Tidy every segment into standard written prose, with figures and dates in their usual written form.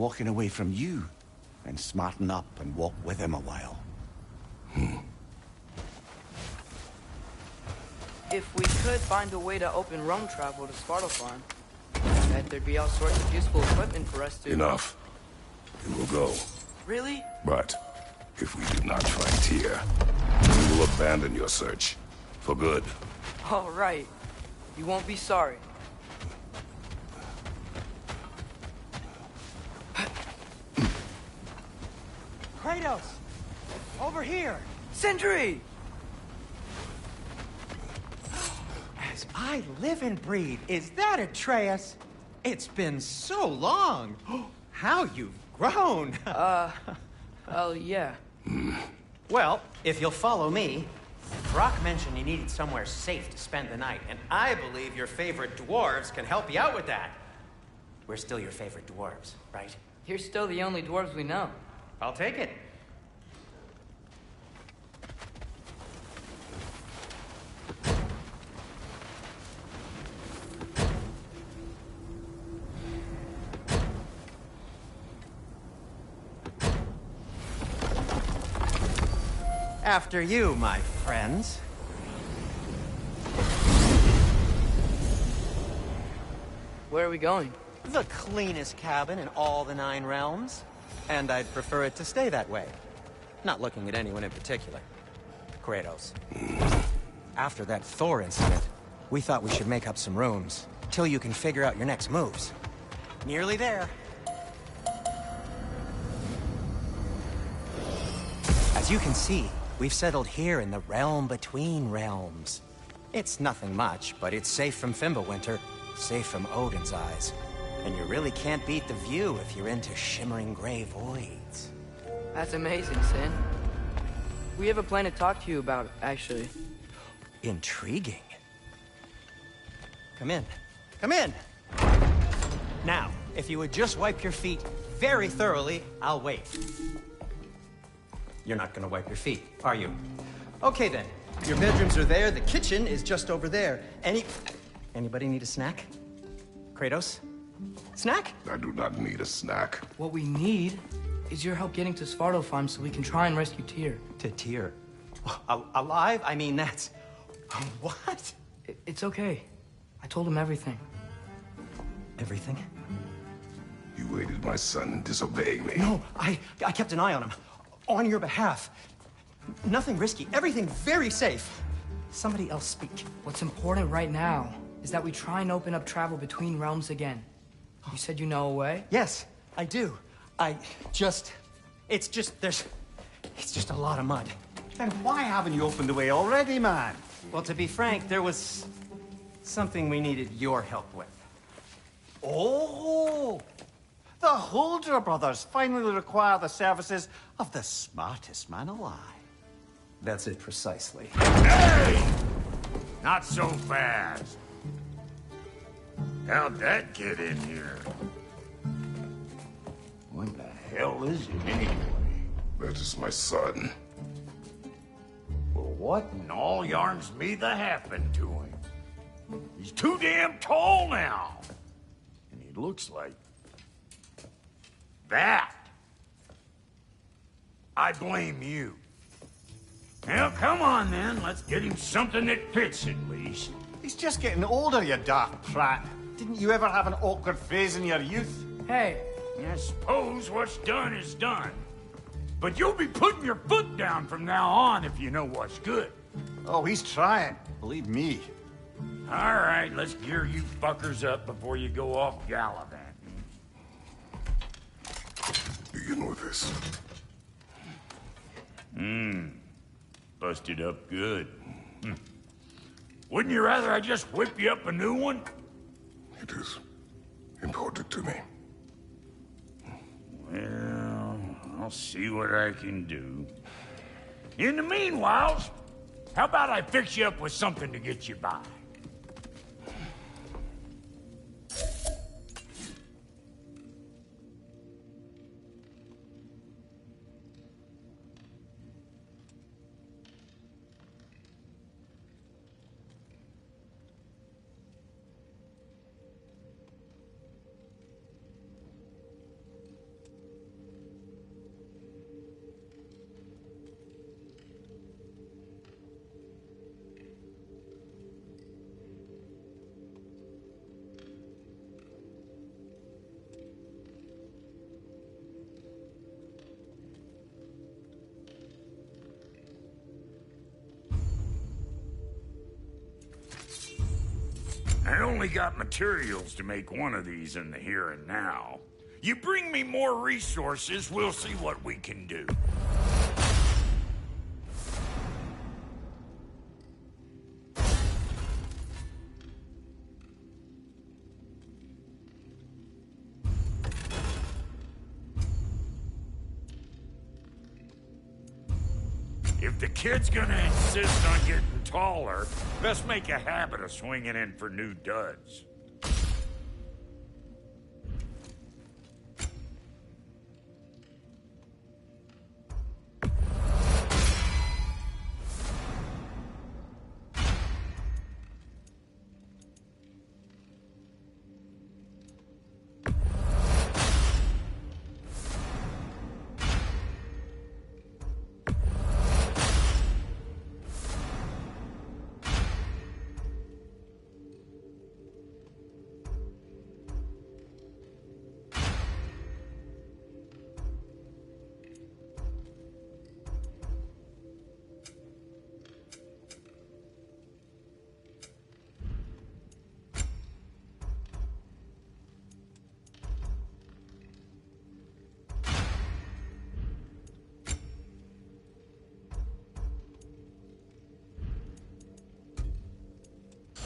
walking away from you and smarten up and walk with him a while. If we could find a way to open realm travel to Svartalfheim, I bet there'd be all sorts of useful equipment for us to... Enough. We will go. Really? But if we do not find Tyr, we will abandon your search. For good. All right. You won't be sorry. Kratos! Over here! Sentry! As I live and breathe, is that Atreus? It's been so long! How you've grown! Oh, yeah. Well, if you'll follow me, Brock mentioned you needed somewhere safe to spend the night, and I believe your favorite dwarves can help you out with that. We're still your favorite dwarves, right? You're still the only dwarves we know. I'll take it. After you, my friends. Where are we going? The cleanest cabin in all the 9 realms. And I'd prefer it to stay that way. Not looking at anyone in particular. Kratos. After that Thor incident, we thought we should make up some rooms, till you can figure out your next moves. Nearly there. As you can see, we've settled here in the realm between realms. It's nothing much, but it's safe from Fimbulwinter, safe from Odin's eyes. And you really can't beat the view if you're into shimmering gray voids. That's amazing, Sin. We have a plan to talk to you about, actually. Intriguing. Come in. Come in! Now, if you would just wipe your feet very thoroughly, I'll wait. You're not gonna wipe your feet, are you? Okay then. Your bedrooms are there, the kitchen is just over there. Anybody need a snack? Kratos? Snack? I do not need a snack. What we need is your help getting to Svartalfheim so we can try and rescue Tyr. To Tyr? Alive? I mean, that's... What? It's okay. I told him everything. Everything? You aided my son in disobeying me. No, I kept an eye on him. On your behalf. Nothing risky. Everything very safe. Somebody else speak. What's important right now is that we try and open up travel between realms again. You said you know a way? Yes, I do. It's just a lot of mud. Then why haven't you opened the way already, man? Well, to be frank, there was something we needed your help with. Oh! The Huldra brothers finally require the services of the smartest man alive. That's it precisely. Hey! Not so fast. How'd that get in here? What the hell is it anyway? That is my son. Well, what in all yarns me the happened to him? He's too damn tall now. And he looks like... that. I blame you. Well, come on then. Let's get him something that fits at least. He's just getting older, you daft prat. Didn't you ever have an awkward phase in your youth? Hey, I suppose what's done is done. But you'll be putting your foot down from now on if you know what's good. Oh, he's trying. Believe me. All right, let's gear you fuckers up before you go off gallivanting. Begin with this. Busted up good. Wouldn't you rather I just whip you up a new one? It is important to me. Well, I'll see what I can do. In the meanwhile, how about I fix you up with something to get you by? only got materials to make one of these in the here and now. You bring me more resources, we'll see what we can do. If the kid's gonna insist on getting taller, best make a habit of swinging in for new duds.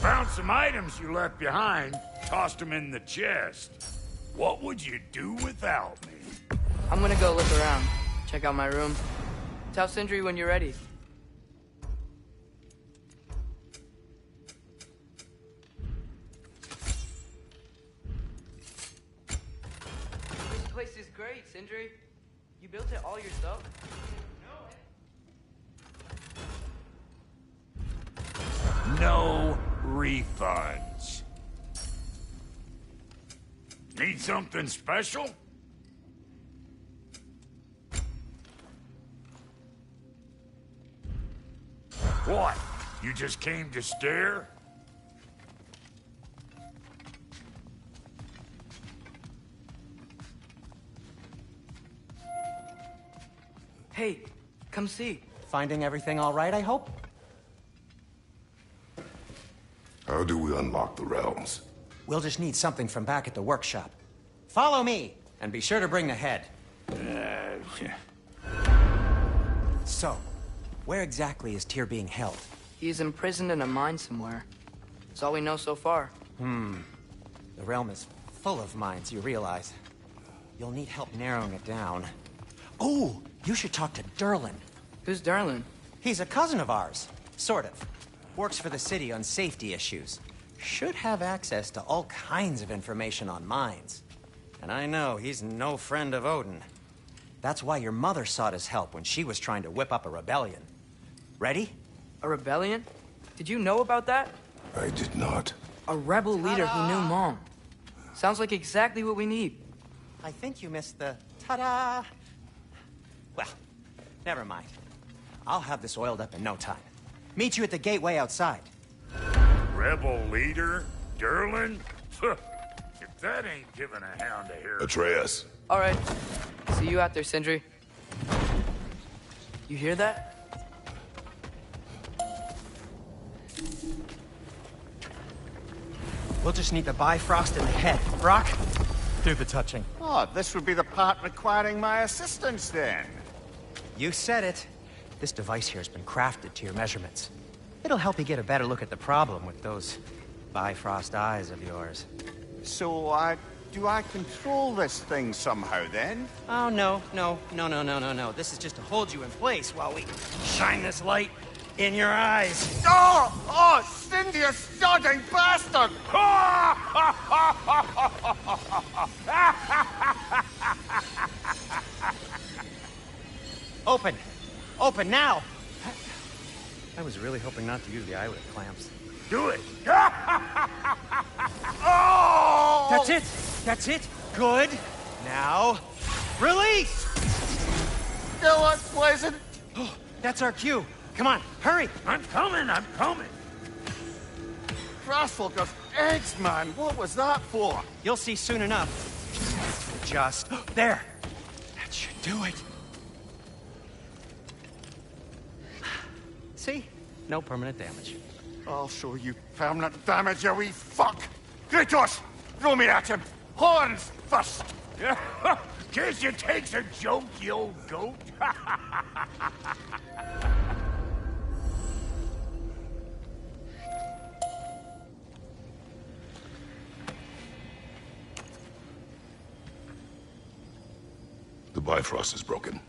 Found some items you left behind, tossed them in the chest. What would you do without me? I'm gonna go look around. Check out my room. Tell Sindri when you're ready. This place is great, Sindri. You built it all yourself? No refunds. Need something special? What? You just came to stare? Hey, come see. Finding everything all right, I hope? How do we unlock the realms? We'll just need something from back at the workshop. Follow me, and be sure to bring the head. So, where exactly is Tyr being held? He's imprisoned in a mine somewhere. That's all we know so far. The realm is full of mines, you realize. You'll need help narrowing it down. Oh, you should talk to Durlin. Who's Darlin? He's a cousin of ours, sort of. Works for the city on safety issues. Should have access to all kinds of information on mines. And I know he's no friend of Odin. That's why your mother sought his help when she was trying to whip up a rebellion. Ready? A rebellion? Did you know about that? I did not. A rebel leader who knew Mom. Sounds like exactly what we need. I think you missed the ta-da. Well, never mind. I'll have this oiled up in no time. Meet you at the gateway outside. Rebel leader? Durlin? If that ain't giving a hound a hair. Atreus. All right. See you out there, Sindri. You hear that? We'll just need the Bifrost in the head. Brock, do the touching. Oh, this would be the part requiring my assistance then. You said it. This device here has been crafted to your measurements. It'll help you get a better look at the problem with those Bifrost eyes of yours. So, do I control this thing somehow then? Oh, no. This is just to hold you in place while we shine this light in your eyes. Oh, Cindy, you sodding bastard! Open now! I was really hoping not to use the eyelid clamps. Do it! Oh! That's it! Good! Now, release! Still unpleasant. Oh, that's our cue. Come on, hurry! I'm coming! Crossfocus eggs, man. What was that for? You'll see soon enough. Just there. That should do it. See? No permanent damage. I'll show you permanent damage, you wee fuck! Kratos! Throw me at him! Horns first! Guess you takes a joke, you old goat. The Bifrost is broken.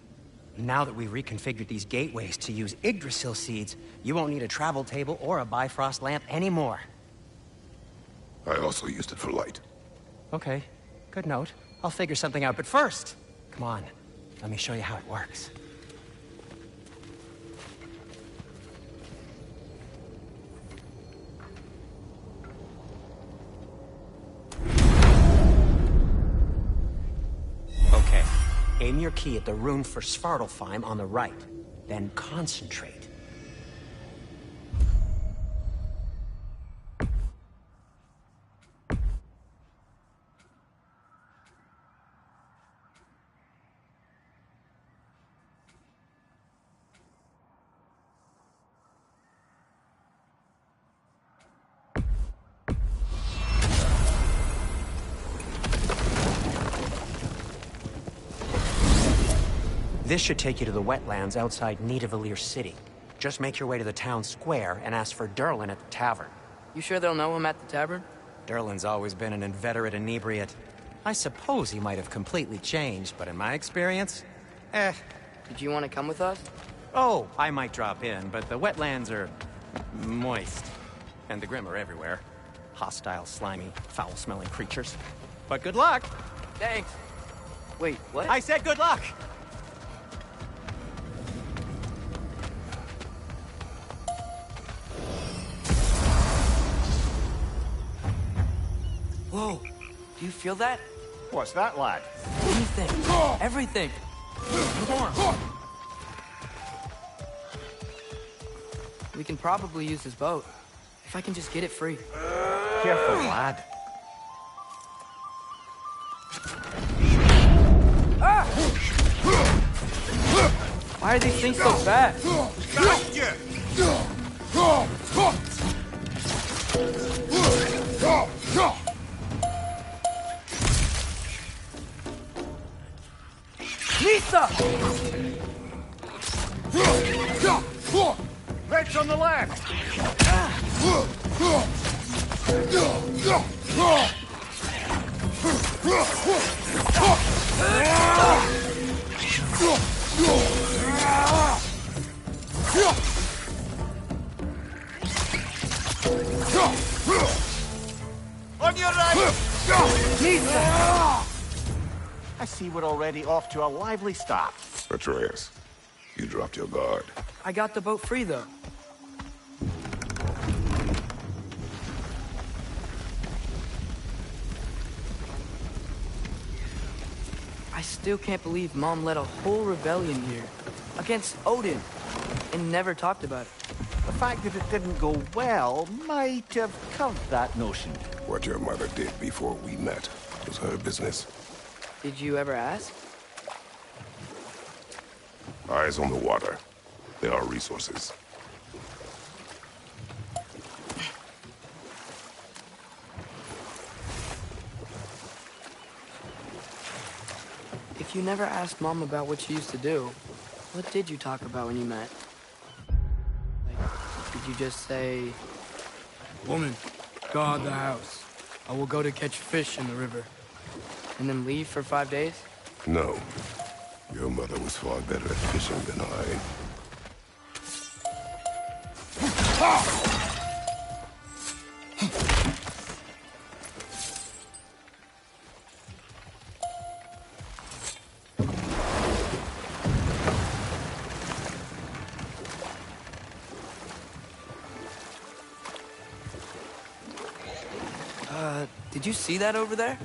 Now that we've reconfigured these gateways to use Yggdrasil seeds, you won't need a travel table or a Bifrost lamp anymore. I also used it for light. Okay, good note. I'll figure something out, but first, come on, let me show you how it works. Okay, aim your key at the rune for Svartalfheim on the right, then concentrate. This should take you to the wetlands outside Nidavellir City. Just make your way to the town square and ask for Durlin at the tavern. You sure they'll know him at the tavern? Durlin's always been an inveterate inebriate. I suppose he might have completely changed, but in my experience, Did you want to come with us? Oh, I might drop in, but the wetlands are moist. And the Grim are everywhere. Hostile, slimy, foul-smelling creatures. But good luck! Thanks. Wait, what? I said good luck! Whoa, do you feel that? What's that, lad? Anything. Everything. We can probably use his boat. If I can just get it free. Careful, lad. Why are these things so fast? Lisa! Red's on the left! On your right! I see we're already off to a lively start. Atreus, you dropped your guard. I got the boat free, though. I still can't believe Mom led a whole rebellion here. Against Odin. And never talked about it. The fact that it didn't go well might have covered that notion. What your mother did before we met was her business. Did you ever ask? Eyes on the water. There are resources. If you never asked Mom about what she used to do, what did you talk about when you met? Like, did you just say... Woman, guard the house. I will go to catch fish in the river. And then leave for 5 days? No. Your mother was far better at fishing than I. Did you see that over there?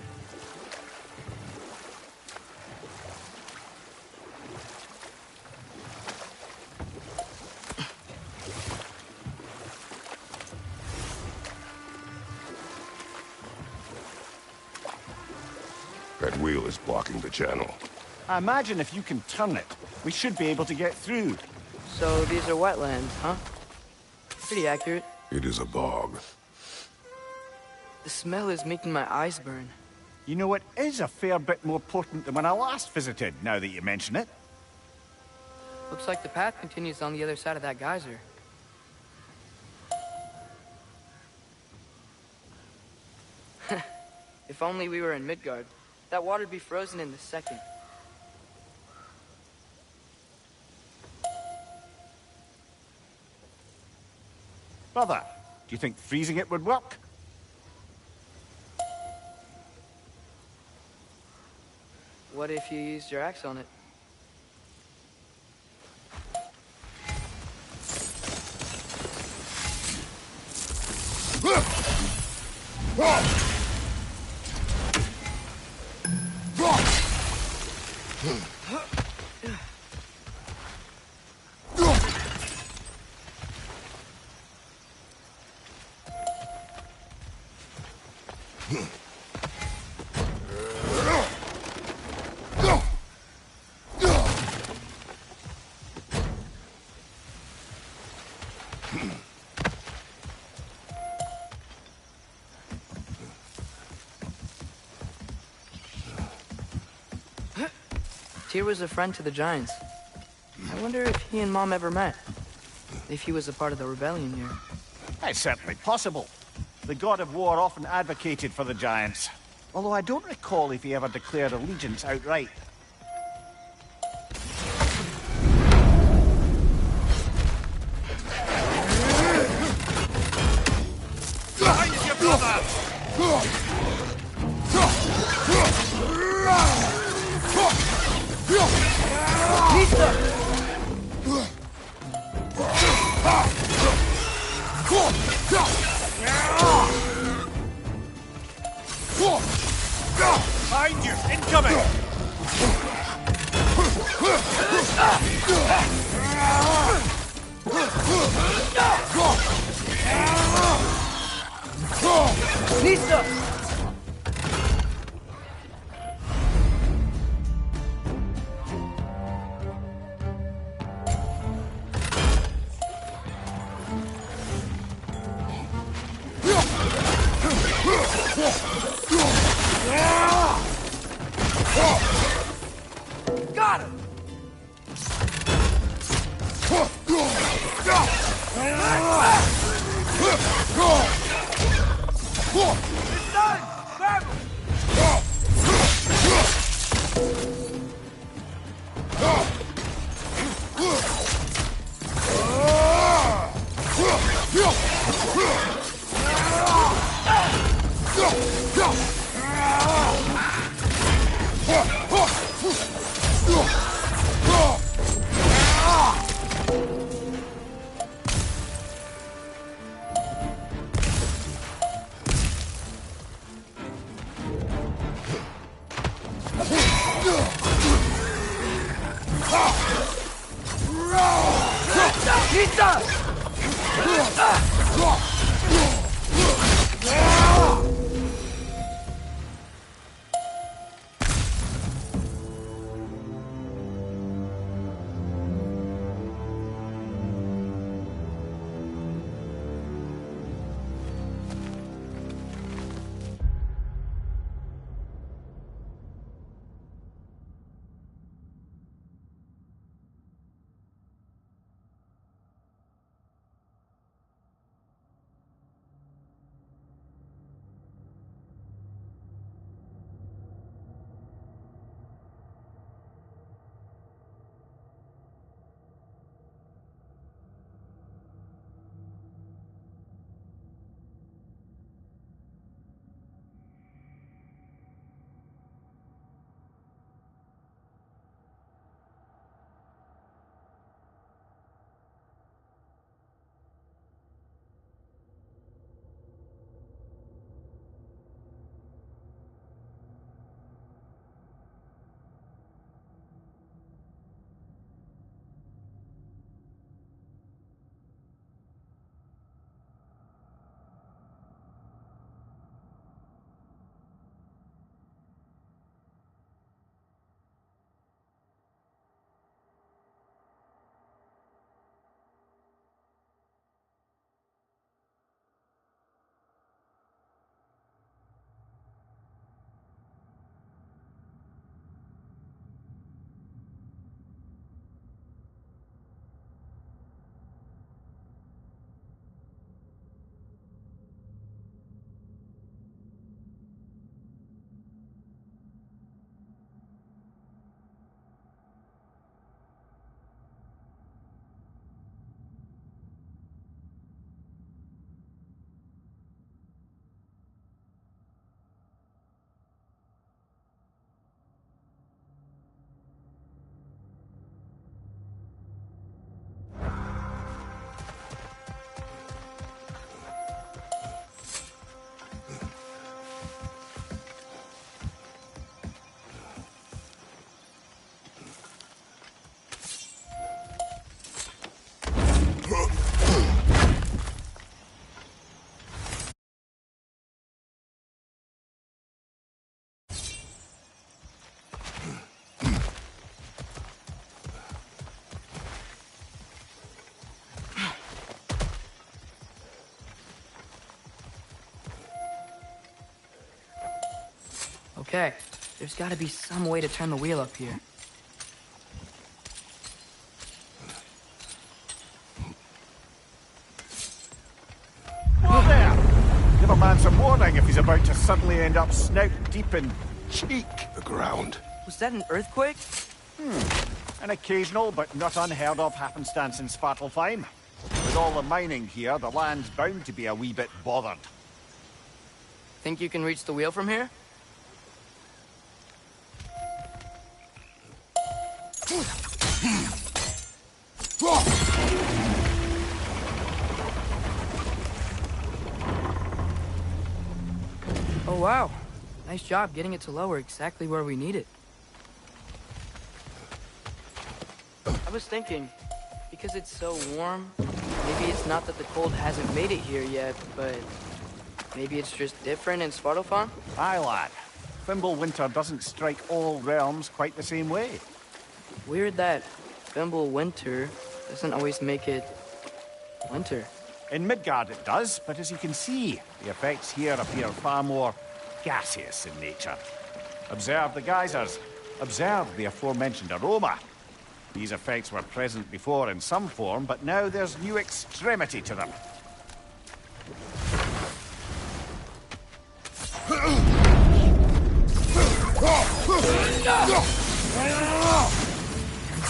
That wheel is blocking the channel. I imagine if you can turn it, we should be able to get through. So these are wetlands, huh? Pretty accurate. It is a bog. The smell is making my eyes burn. You know, it is a fair bit more potent than when I last visited, now that you mention it. Looks like the path continues on the other side of that geyser. If only we were in Midgard. That water'd be frozen in a second. Brother, do you think freezing it would work? What if you used your axe on it? Tyr was a friend to the Giants. I wonder if he and Mom ever met. If he was a part of the rebellion here. It's certainly possible. The god of war often advocated for the giants. Although I don't recall if he ever declared allegiance outright. Behind you, brother! Behind you! Incoming! Nista! Got him! It's done! Grab him! Okay, there's gotta be some way to turn the wheel up here. Whoa there! Give a man some warning if he's about to suddenly end up snout deep in cheek. The ground. Was that an earthquake? An occasional but not unheard of happenstance in Svartalfheim. With all the mining here, the land's bound to be a wee bit bothered. Think you can reach the wheel from here? Oh wow, nice job getting it to lower exactly where we need it. I was thinking, because it's so warm, maybe it's not that the cold hasn't made it here yet, but maybe it's just different in Svartalfheim? Aye, lad. Fimbulwinter doesn't strike all realms quite the same way. Weird that Fimbulwinter doesn't always make it winter. In Midgard it does, but as you can see, the effects here appear far more gaseous in nature. Observe the geysers. Observe the aforementioned aroma. These effects were present before in some form, but now there's new extremity to them.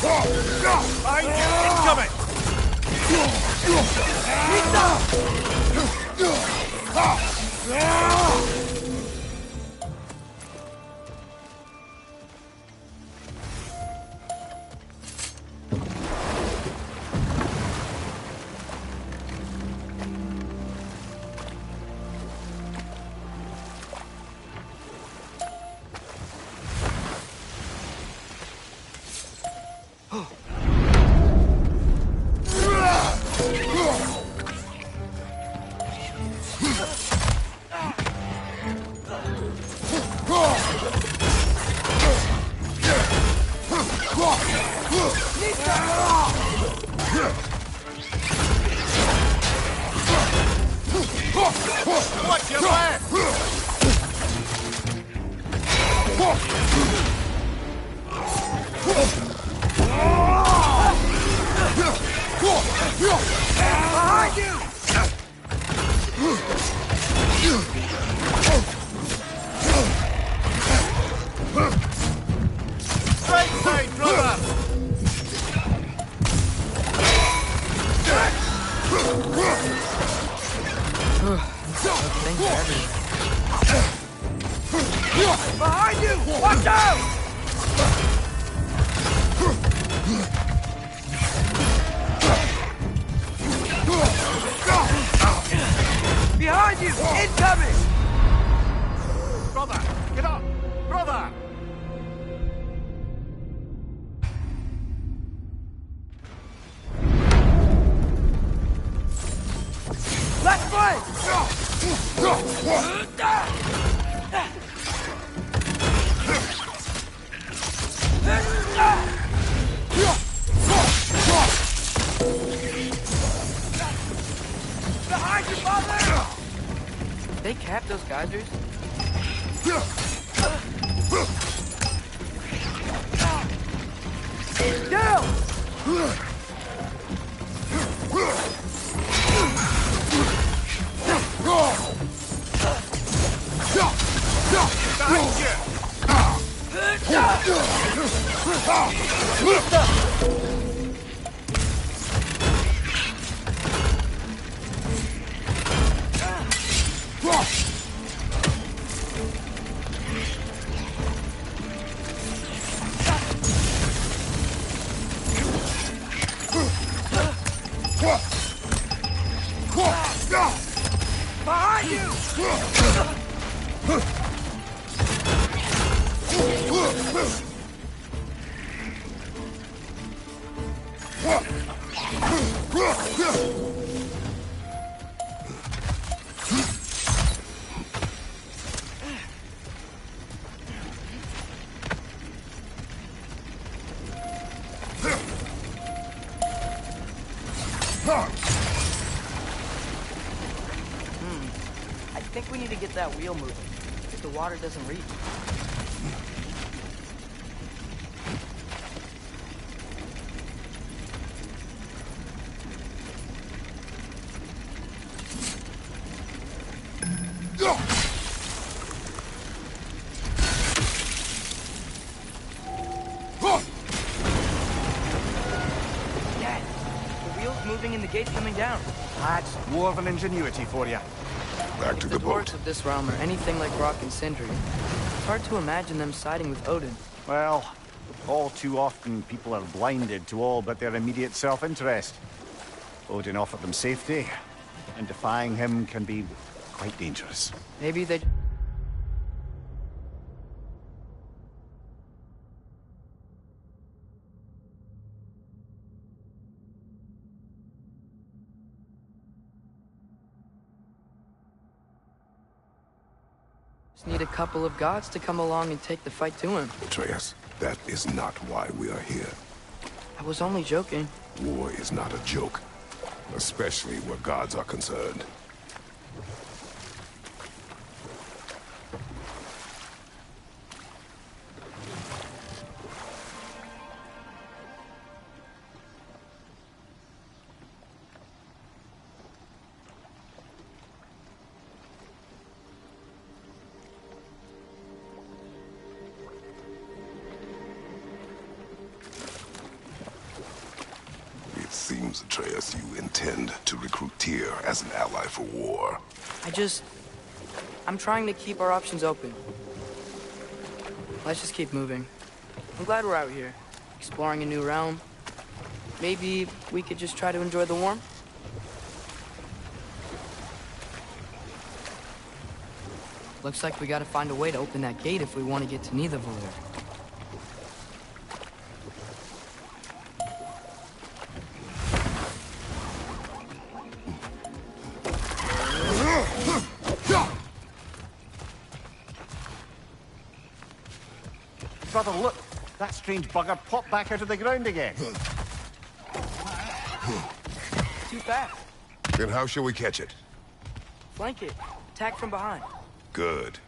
Behind you! Incoming! Watch your back! Behind you! Straight side, brother! Behind you! Watch out! Behind you! Incoming! Brother! Get up! Brother! Left flank! Behind you, mother! They capped those geysers? Down! Behind you! Behind you! I think we need to get that wheel moving, if the water doesn't reach. moving and the gate's coming down. That's dwarven ingenuity for you. Back to If the the boat. dwarves of this realm are anything like Rock and Sindri, it's hard to imagine them siding with Odin. Well, all too often people are blinded to all but their immediate self-interest. Odin offered them safety, and defying him can be quite dangerous. Maybe they... just need a couple of gods to come along and take the fight to him. Atreus, that is not why we are here. I was only joking. War is not a joke, especially where gods are concerned. It seems, Atreus, you intend to recruit Tyr as an ally for war. I'm trying to keep our options open. Let's just keep moving. I'm glad we're out here, exploring a new realm. Maybe we could just try to enjoy the warmth? Looks like we gotta find a way to open that gate if we want to get to Nidavellir. Brother, look! That strange bugger popped back out of the ground again. Too fast. Then how shall we catch it? Flank it. Attack from behind. Good.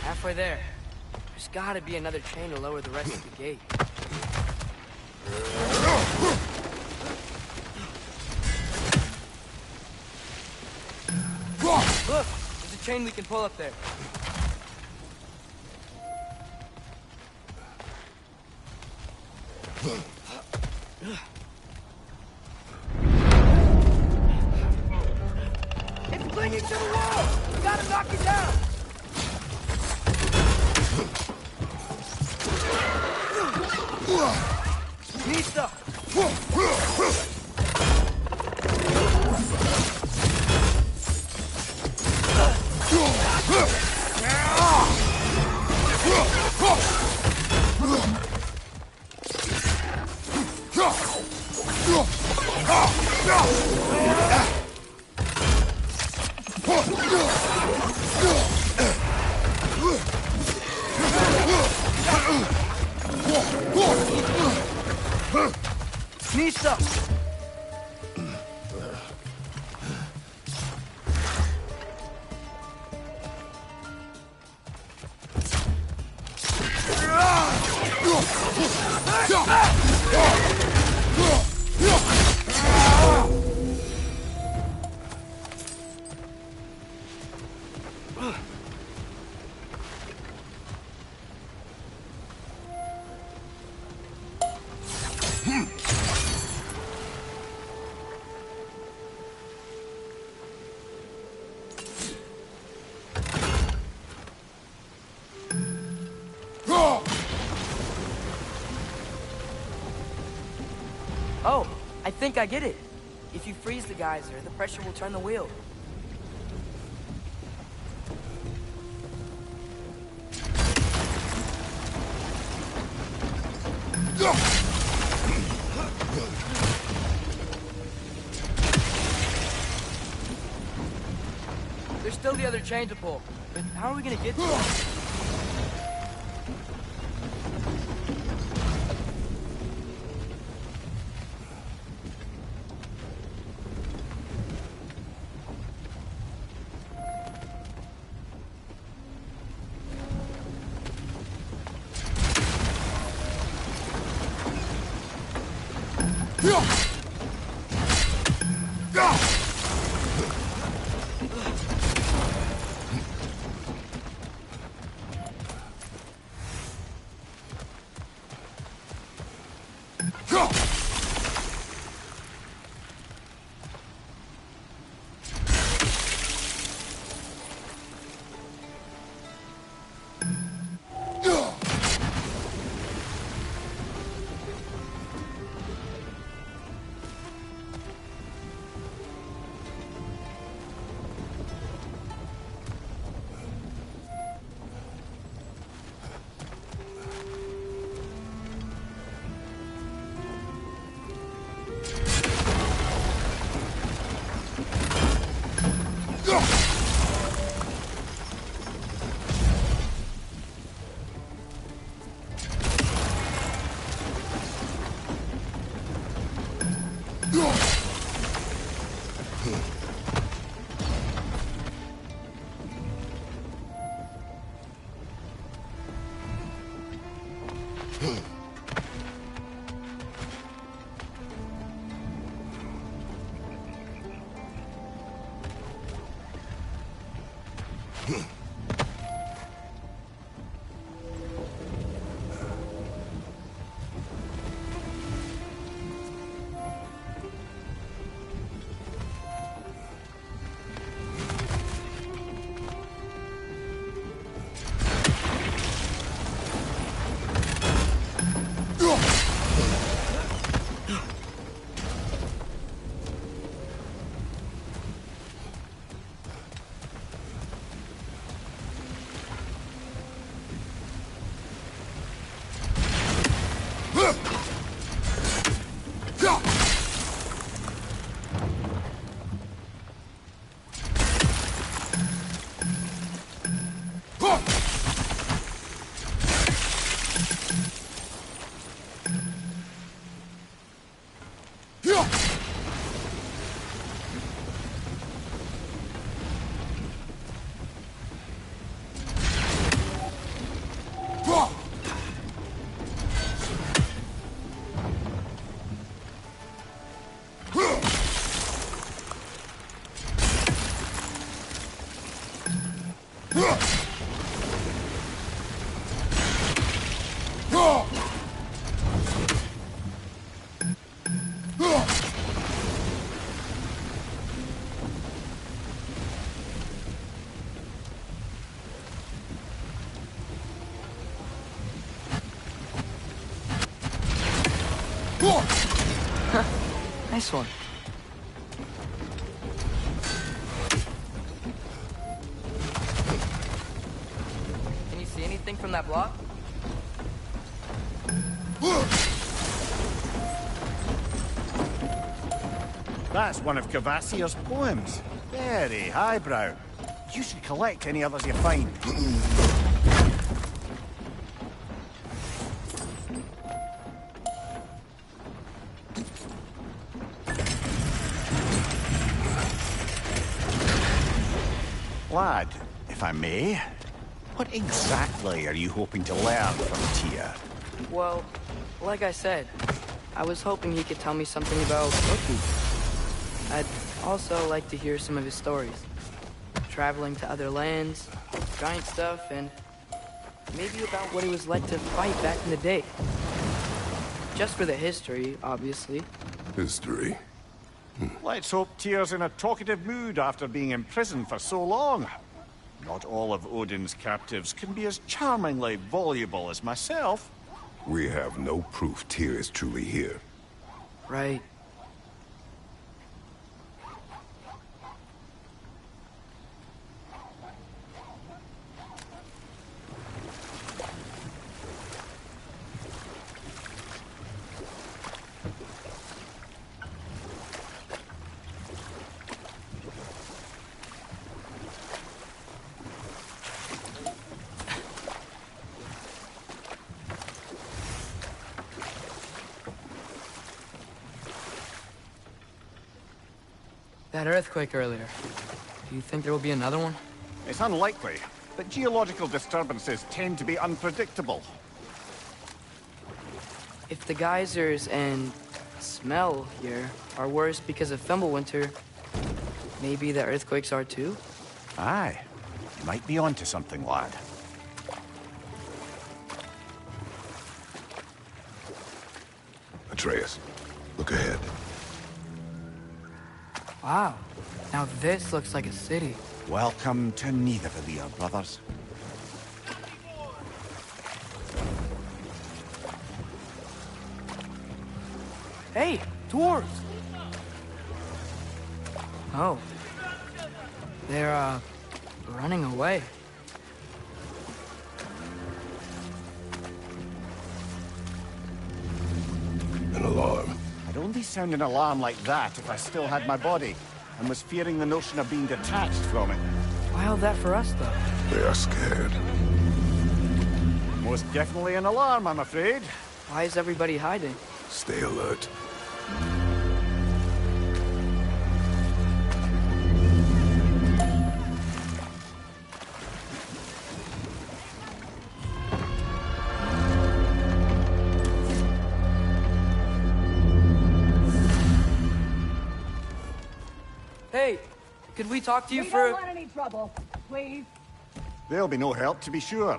Halfway there. There's gotta be another chain to lower the rest of the gate. Look! There's a chain we can pull up there. It's clinging to the wall! We gotta knock it down! Nista! Nista! Oh, I think I get it. If you freeze the geyser, the pressure will turn the wheel. There's still the other chain to pull. But how are we gonna get to it? Nice one. Can you see anything from that block? That's one of Cavassier's poems. Very highbrow. You should collect any others you find. Lad, if I may, what exactly are you hoping to learn from Tyr? Well, like I said, I was hoping he could tell me something about Loki. I'd also like to hear some of his stories. Traveling to other lands, giant stuff, and maybe about what it was like to fight back in the day. Just for the history, obviously. History. Let's hope Tyr's in a talkative mood after being imprisoned for so long. Not all of Odin's captives can be as charmingly voluble as myself. We have no proof Tyr is truly here. Right. That earthquake earlier. Do you think there will be another one? It's unlikely, but geological disturbances tend to be unpredictable. If the geysers and smell here are worse because of Fimbulwinter, maybe the earthquakes are too? Aye. Might be onto something, lad. Atreus, look ahead. Wow. Now this looks like a city. Welcome to Nidavellir, brothers. Hey, dwarves! Oh. They're, running away. An alarm. I'd only sound an alarm like that if I still had my body, and was fearing the notion of being detached from it. Why all that for us, though? They are scared. Most definitely an alarm, I'm afraid. Why is everybody hiding? Stay alert. Hey, could we talk to you We for... don't want any trouble, please. There'll be no help, to be sure.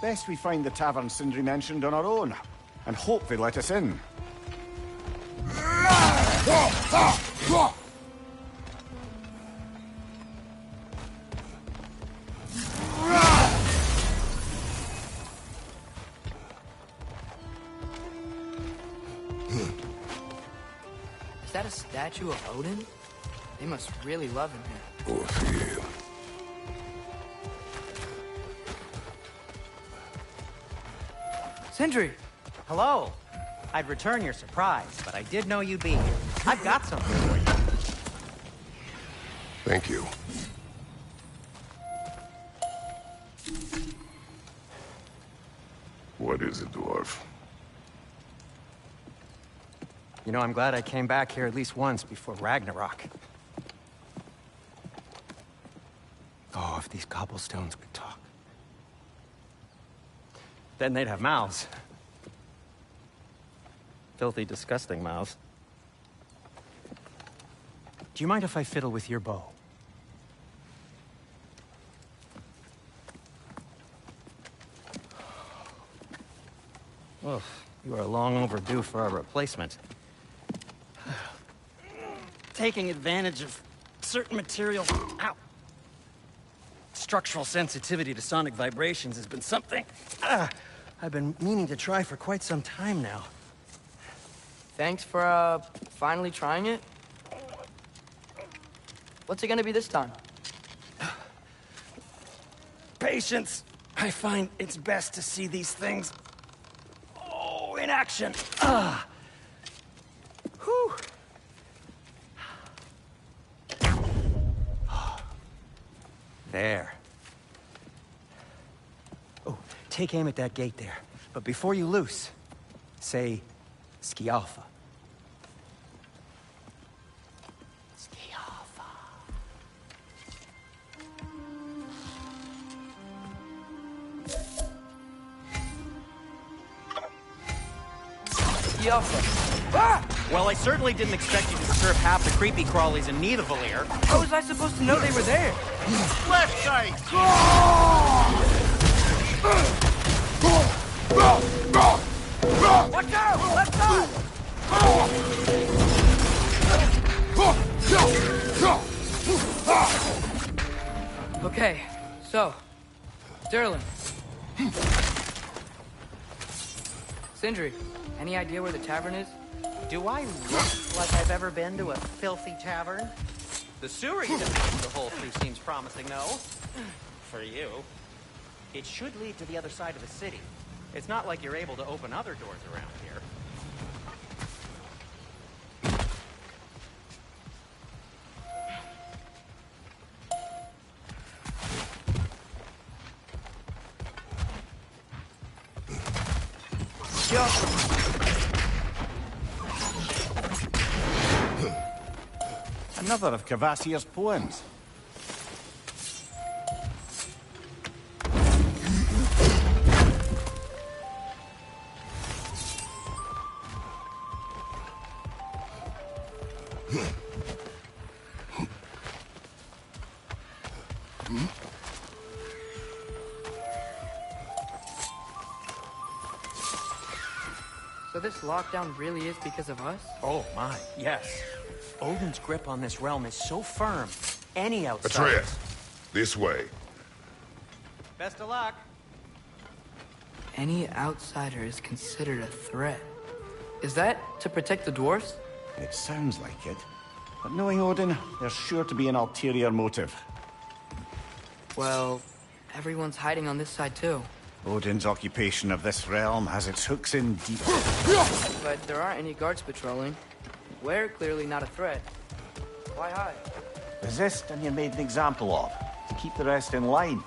Best we find the tavern Sindri mentioned on our own, and hope they let us in. Is that a statue of Odin? They must really love him here. Or fear. Sindri! Hello. I'd return your surprise, but I did know you'd be here. I've got something for you. Thank you. What is it, dwarf? You know, I'm glad I came back here at least once before Ragnarok. Oh, if these cobblestones could talk. Then they'd have mouths. Filthy, disgusting mouths. Do you mind if I fiddle with your bow? Well, you are long overdue for a replacement. Taking advantage of certain materials. Ow! Structural sensitivity to sonic vibrations has been something I've been meaning to try for quite some time now. Thanks for, finally trying it. What's it gonna be this time? Patience. I find it's best to see these things, in action. Whew. There. Oh, take aim at that gate there. But before you loose, say, Skialfa. Skialfa. Skialfa. Ah! Well, I certainly didn't expect you to disturb half the creepy crawlies in Nidavellir. How was I supposed to know they were there? Left side! Watch out! Left side! Okay, so, Durlin. Sindri, any idea where the tavern is? Do I look like I've ever been to a filthy tavern? The sewer you just into the hole through seems promising, though. For you. It should lead to the other side of the city. It's not like you're able to open other doors around here. Another of Cavassier's poems. So this lockdown really is because of us? Oh my, yes. Odin's grip on this realm is so firm. Any outsider... Atreus, this way. Best of luck. Any outsider is considered a threat. Is that to protect the dwarfs? It sounds like it. But knowing Odin, there's sure to be an ulterior motive. Well, everyone's hiding on this side too. Odin's occupation of this realm has its hooks in deep. But there aren't any guards patrolling. We're clearly not a threat. Why hide? Resist and you're made an example of, to keep the rest in line.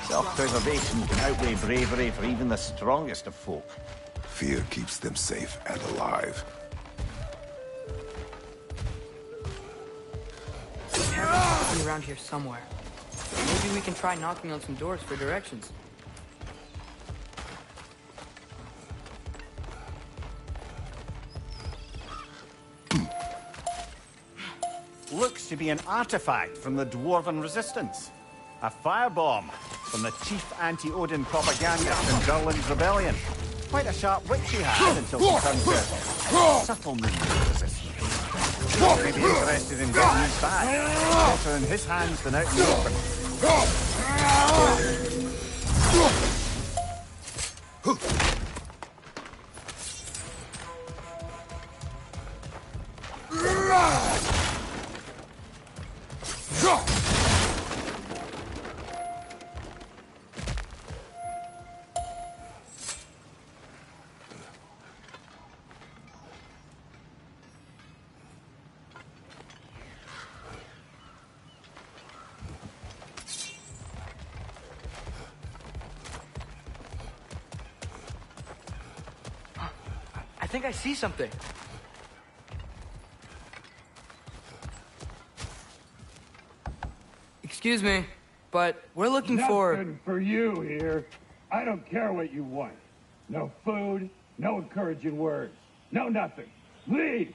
Self-preservation can outweigh bravery for even the strongest of folk. Fear keeps them safe and alive. Be around here somewhere. Maybe we can try knocking on some doors for directions. Looks to be an artifact from the Dwarven Resistance. A firebomb from the chief anti-Odin propagandist in Durlin's rebellion. Quite a sharp wit she had until she turned to subtle means of resistance. Maybe interested in getting these back. Better in his hands than out in the open. I think I see something. Excuse me, but we're looking for... Nothing for you here. I don't care what you want. No food, no encouraging words, no nothing. Leave!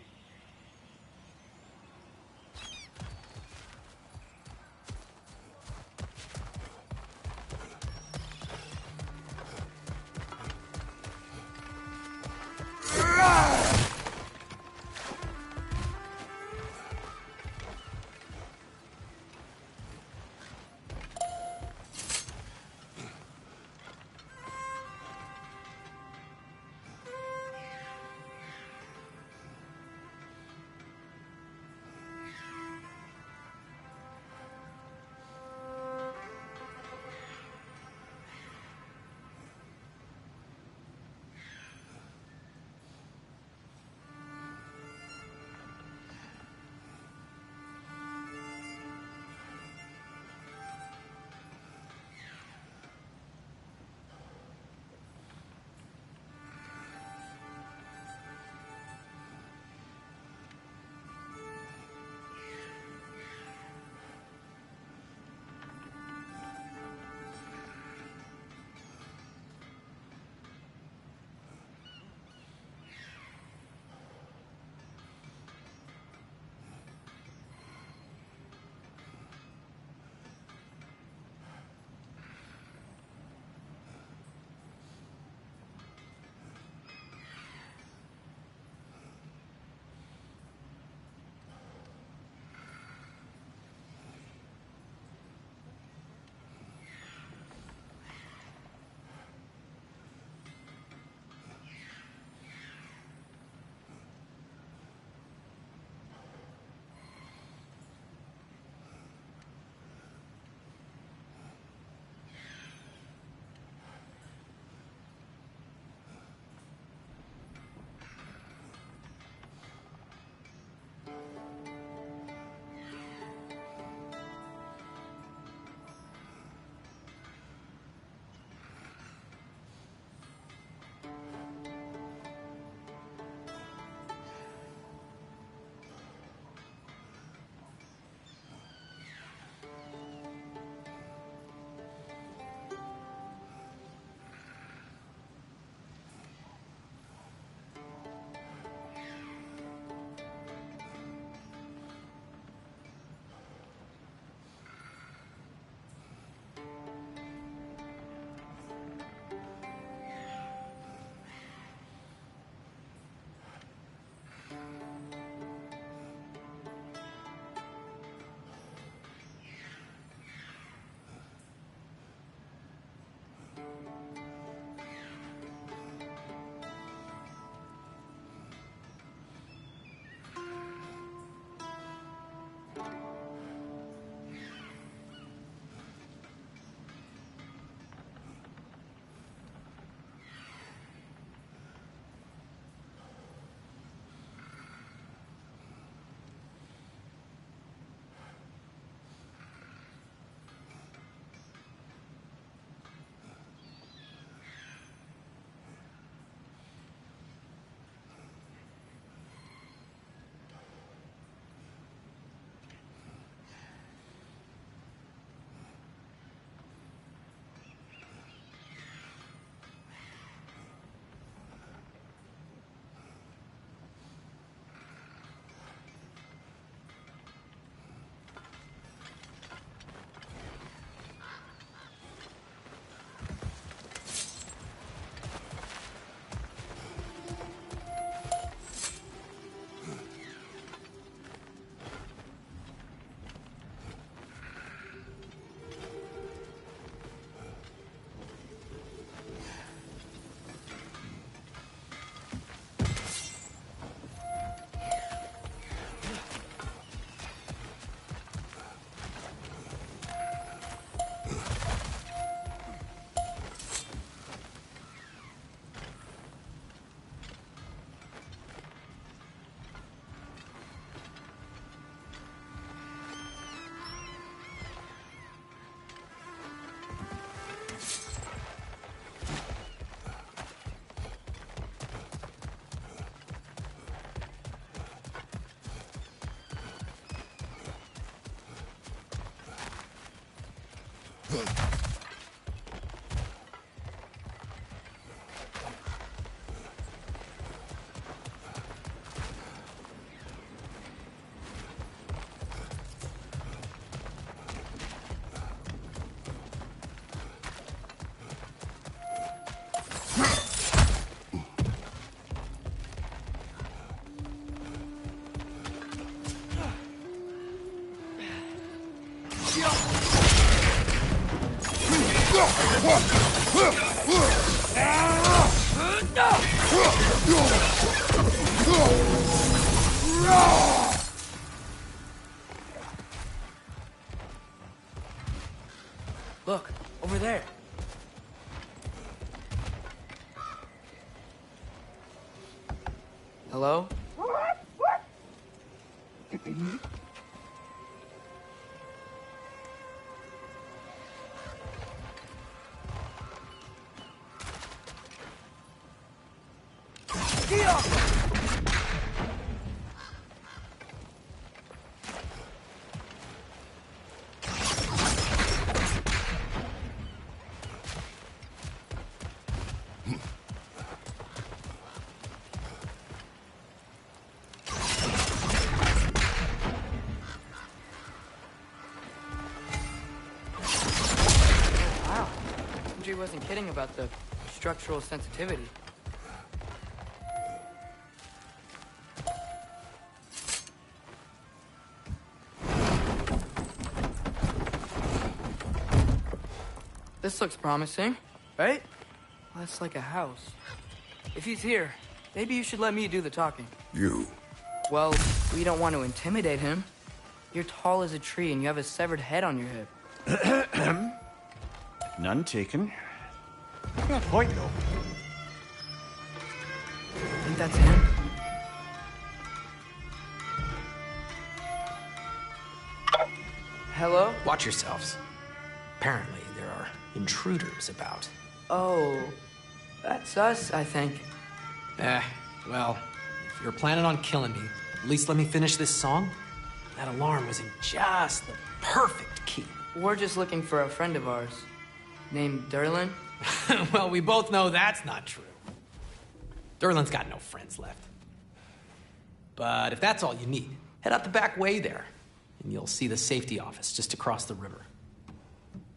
Look, over there. Hello? Sindri wasn't kidding about the structural sensitivity. This looks promising, right? Well, that's like a house. If he's here, maybe you should let me do the talking. You. Well, we don't want to intimidate him. You're tall as a tree and you have a severed head on your hip. None taken. Good point, though. Think that's him? Hello? Watch yourselves. Apparently, there are intruders about. Oh, that's us, I think. Well, if you're planning on killing me, at least let me finish this song. That alarm was in just the perfect key. We're just looking for a friend of ours, named Durlin. Well, we both know that's not true. Durlin's got no friends left. But if that's all you need, head out the back way there, and you'll see the safety office just across the river.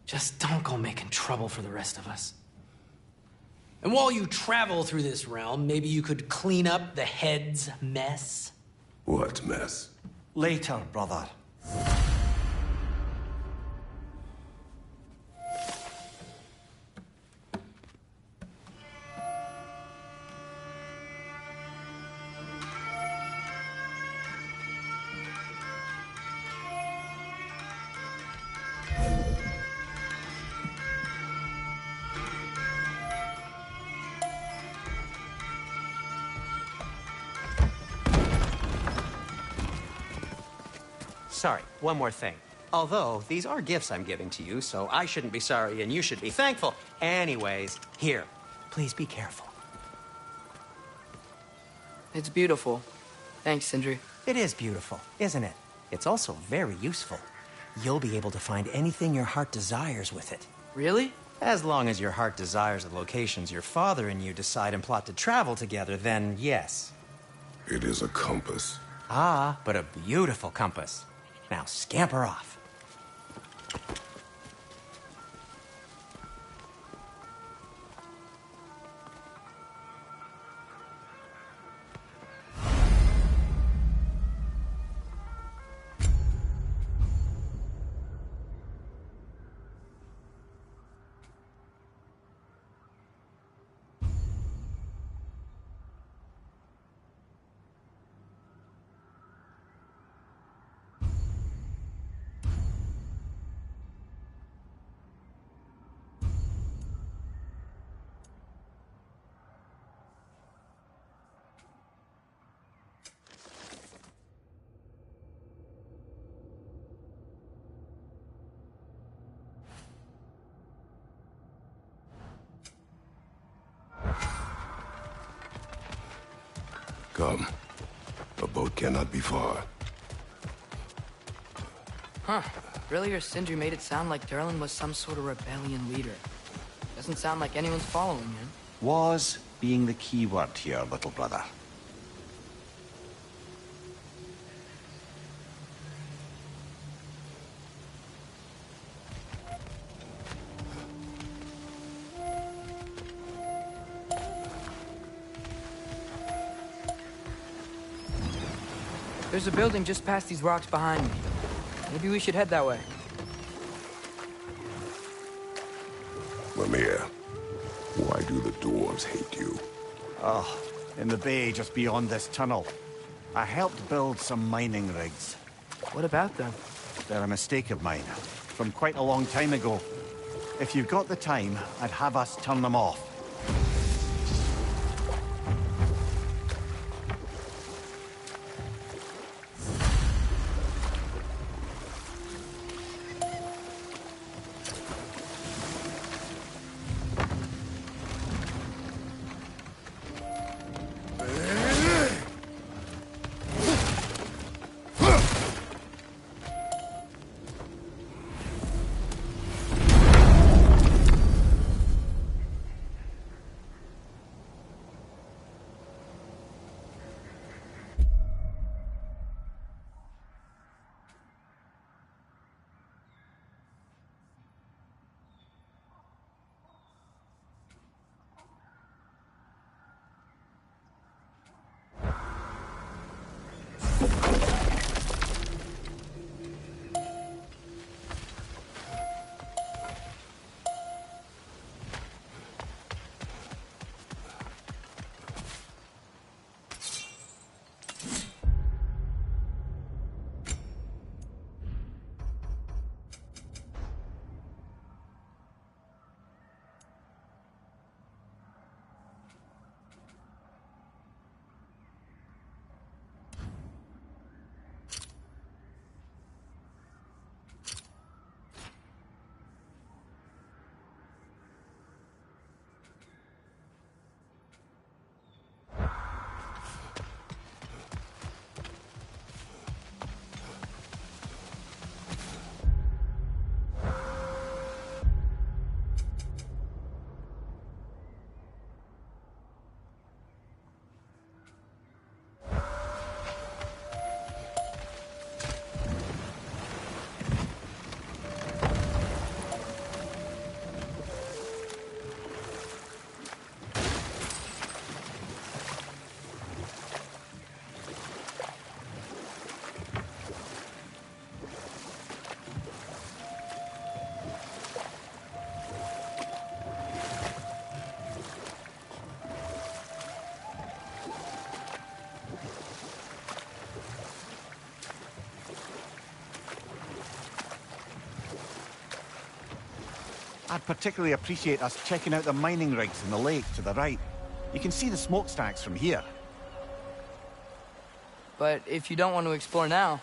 Just don't go making trouble for the rest of us. And while you travel through this realm, maybe you could clean up the head's mess? What mess? Later, brother. Sorry, one more thing. Although, these are gifts I'm giving to you, so I shouldn't be sorry and you should be thankful. Anyways, here, please be careful. It's beautiful. Thanks, Sindri. It is beautiful, isn't it? It's also very useful. You'll be able to find anything your heart desires with it. Really? As long as your heart desires the locations your father and you decide and plot to travel together, then yes. It is a compass. Ah, but a beautiful compass. Now scamper off. Come. A boat cannot be far. Huh. Earlier, Sindri made it sound like Durlin was some sort of rebellion leader. Doesn't sound like anyone's following him. Was being the key word here, little brother. There's a building just past these rocks behind me. Maybe we should head that way. Mimir, why do the dwarves hate you? Oh, in the bay just beyond this tunnel. I helped build some mining rigs. What about them? They're a mistake of mine, from quite a long time ago. If you've got the time, I'd have us turn them off. I'd particularly appreciate us checking out the mining rigs in the lake to the right. You can see the smokestacks from here. But if you don't want to explore now,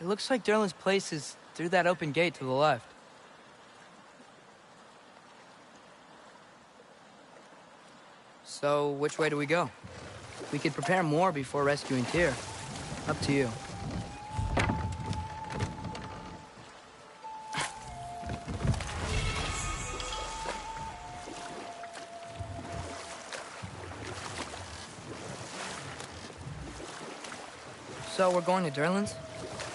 it looks like Durlin's place is through that open gate to the left. So, which way do we go? We could prepare more before rescuing Tyr. Up to you. So we're going to Durlin's?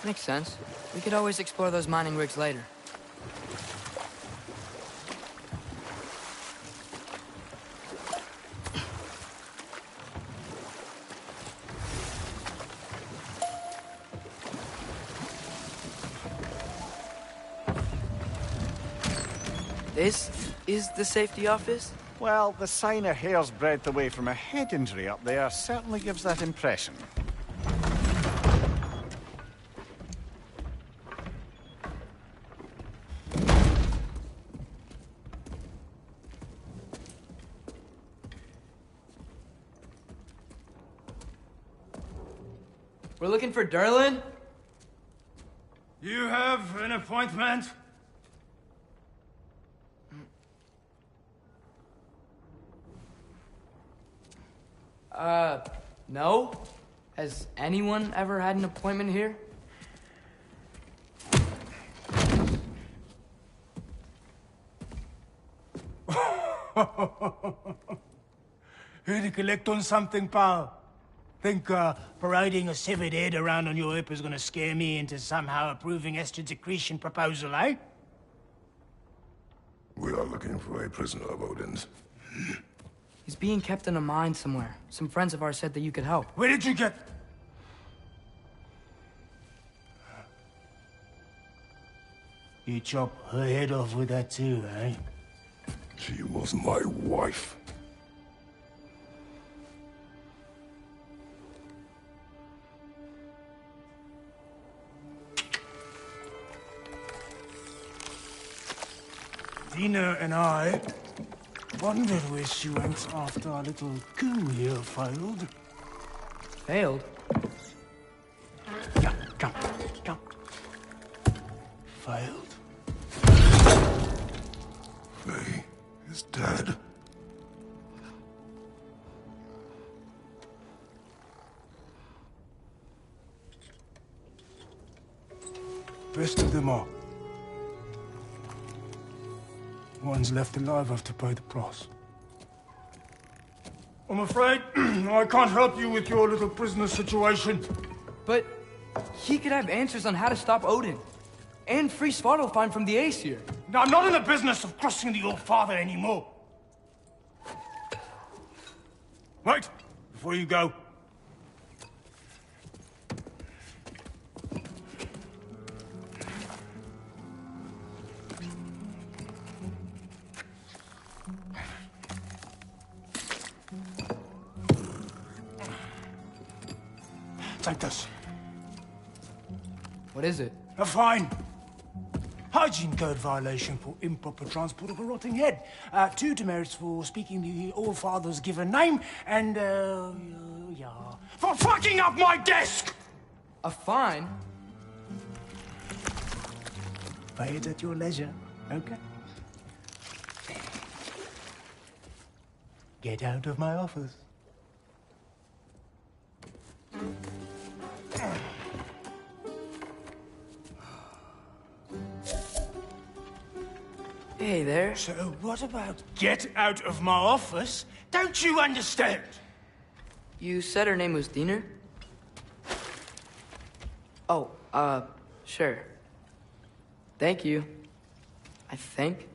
Makes sense. We could always explore those mining rigs later. This is the safety office? Well, the sign a hair's breadth away from a head injury up there certainly gives that impression. We're looking for Durlin? You have an appointment? No? Has anyone ever had an appointment here? Here to collect on something, pal? Think parading a severed head around on your hip is gonna scare me into somehow approving Esther's accretion proposal, eh? We are looking for a prisoner of Odin's. He's being kept in a mine somewhere. Some friends of ours said that you could help. Where did you get... You chop her head off with that too, eh? She was my wife. Dina and I wondered where she went after our little coup here failed. Failed? Jump. Failed. Faye is dead. Rest of them are. Ones left alive have to pay the price. I'm afraid I can't help you with your little prisoner situation. But he could have answers on how to stop Odin. And free Svartalfheim from the Aesir. Now, I'm not in the business of crossing the All-Father anymore. Wait, before you go. Take this. What is it? A fine. Hygiene code violation for improper transport of a rotting head. 2 demerits for speaking the All-Father's given name, and, yeah. For fucking up my desk! A fine? Pay it at your leisure, okay? Get out of my office. Hey there. So what about get out of my office? Don't you understand? You said her name was Diener? Oh, sure. Thank you. I think.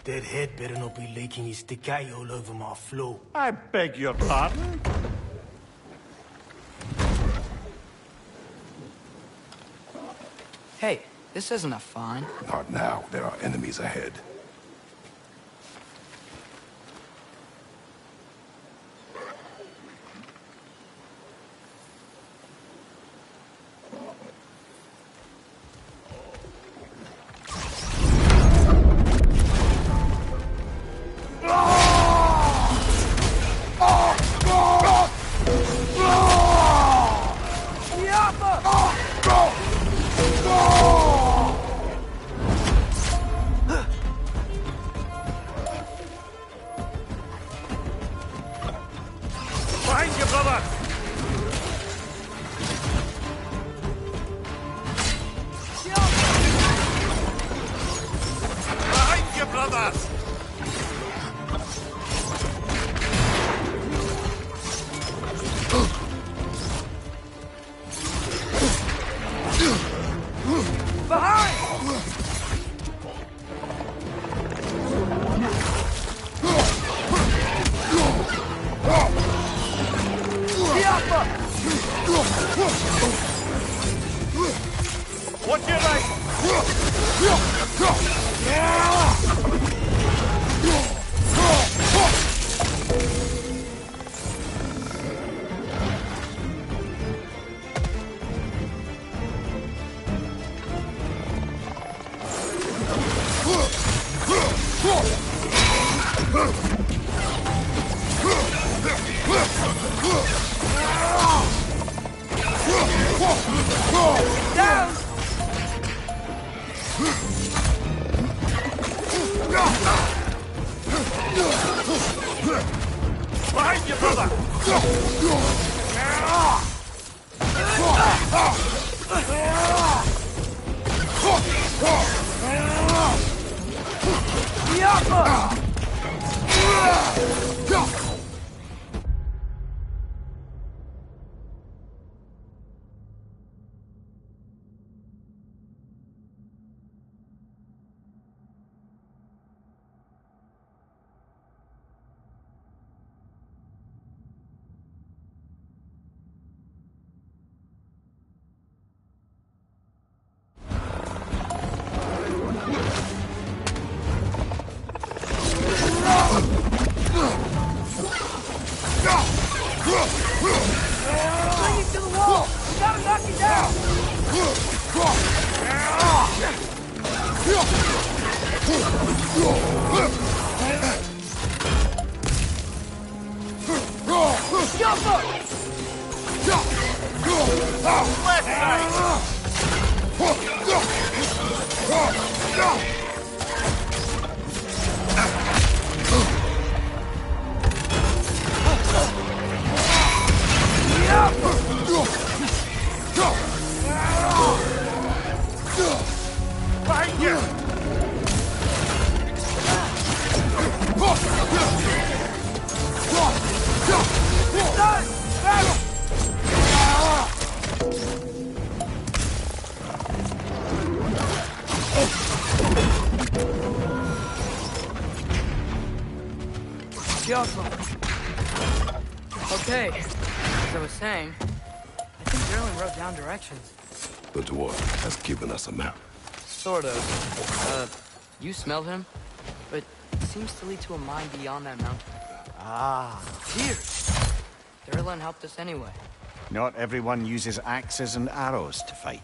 That head better not be leaking his decay all over my floor. I beg your pardon? Hey, this isn't a fine. Not now. There are enemies ahead. Behind you, brother! Behind you, brothers! What's your Down! Okay, as I was saying, I think Durlin wrote down directions. The dwarf has given us a map. Sort of. You smelled him, but it seems to lead to a mine beyond that mountain. Ah. Here! Durlin helped us anyway. Not everyone uses axes and arrows to fight.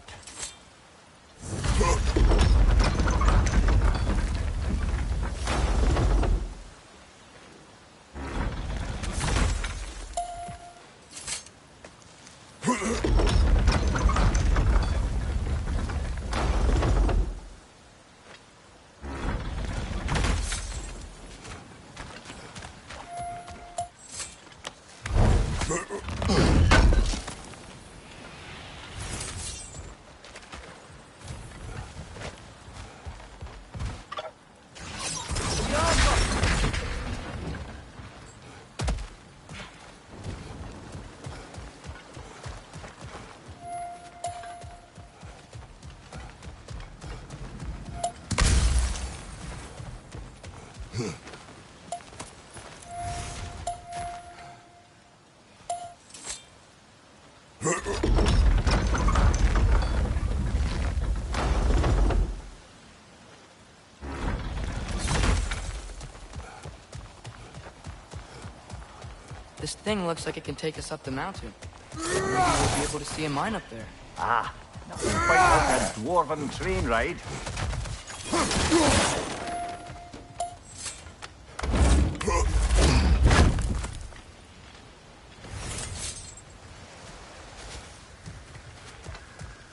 This thing looks like it can take us up the mountain. Maybe we'll be able to see a mine up there. Ah, nothing quite like a dwarven train ride.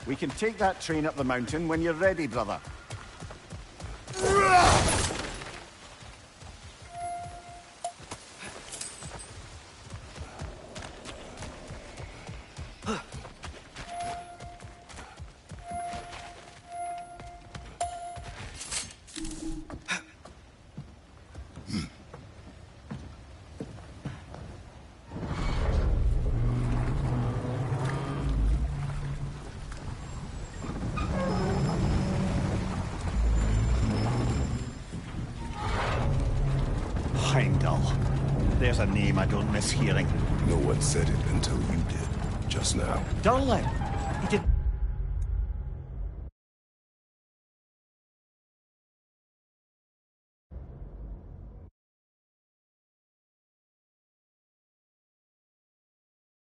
We can take that train up the mountain when you're ready, brother. Heimdall. There's a name I don't miss hearing. No one said it until you did, just now. Durlin! He did...